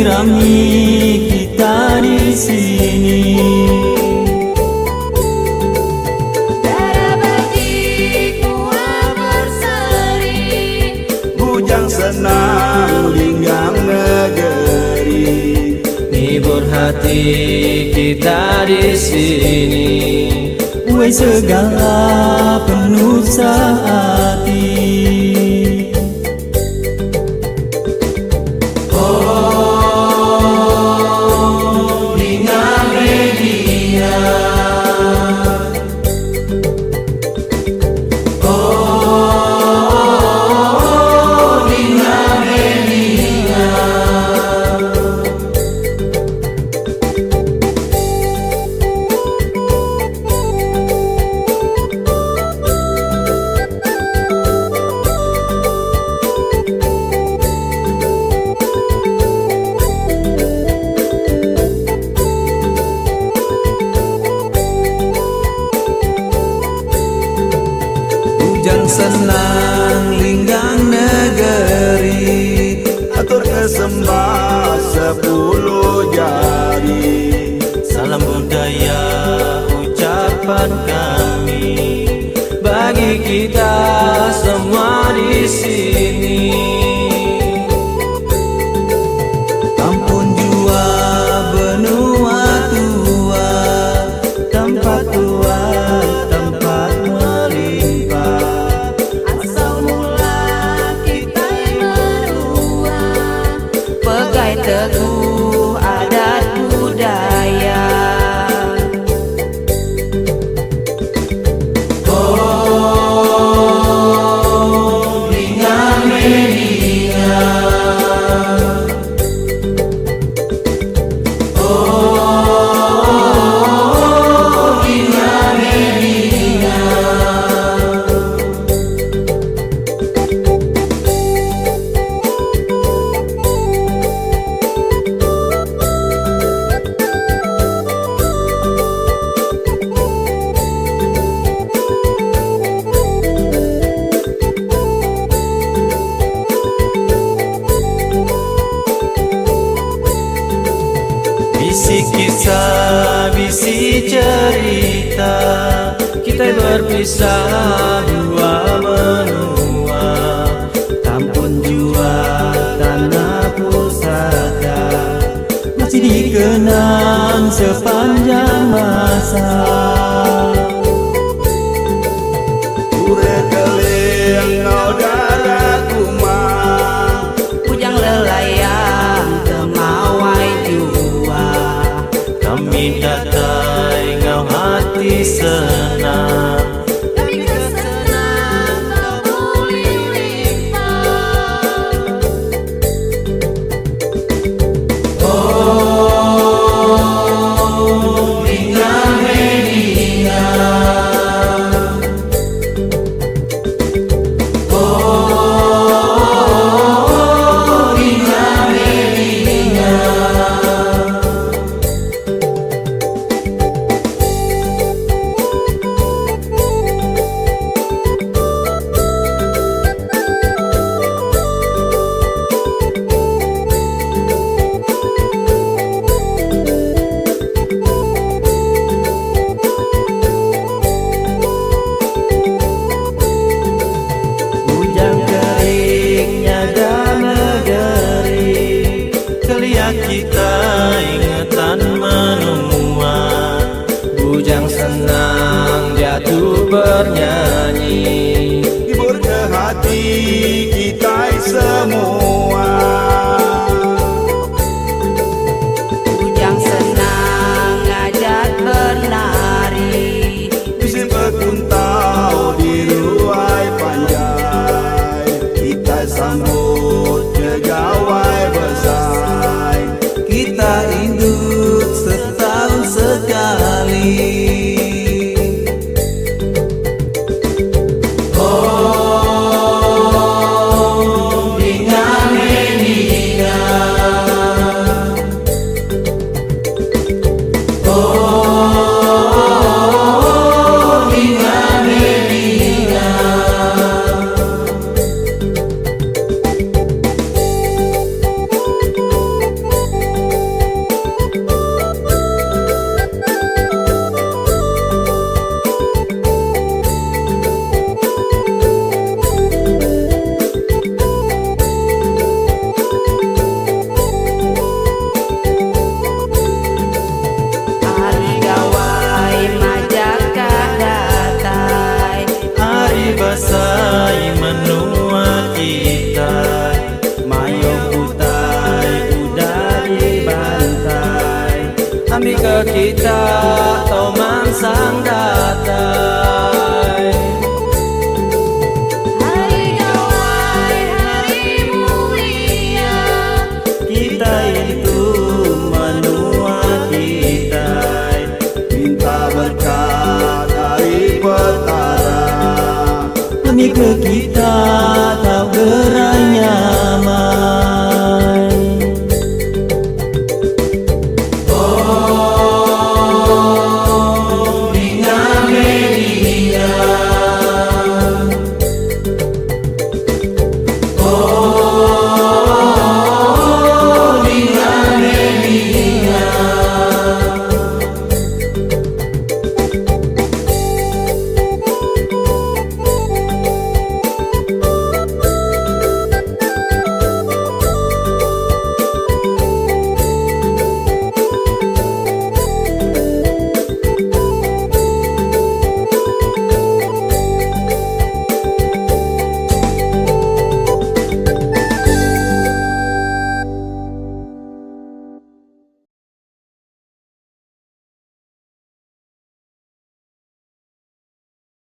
rami kita di sini. Darah batik mual berseri, Bujang senang linggang negeri. Hibur hati kita di sini. Woi segala penuh hati. Bujang senang linggang negeri. Atur kesembah 10 jari. Salam budaya ucapan kami bagi kita semua di sini. Kampung jua benua tua, tempat tua, tempat melimpah. asal mula kita menua, pegai teguh adat budaya. Bisi kisah, bisi cerita, kita berpisah dua benua. Kampung jua tanah pusaka, Masih dikenang sepanjang masa. Ure keling ngau darah kumang. Bujang lelayang temawai jua, kami datai ngau hati senang. kami kesenang kebuli limpah. Bujang keringnya dan negeri, kelia kita ingatan menua. Bujang senang jatuh bernyanyi. Hibur ke hati kita semua. Bujang senang ngajak bernari, Bisi pekuntau di ruai panjai. Kita sambut negawai besai. Kita induk setahun sekali. ke kita tak berani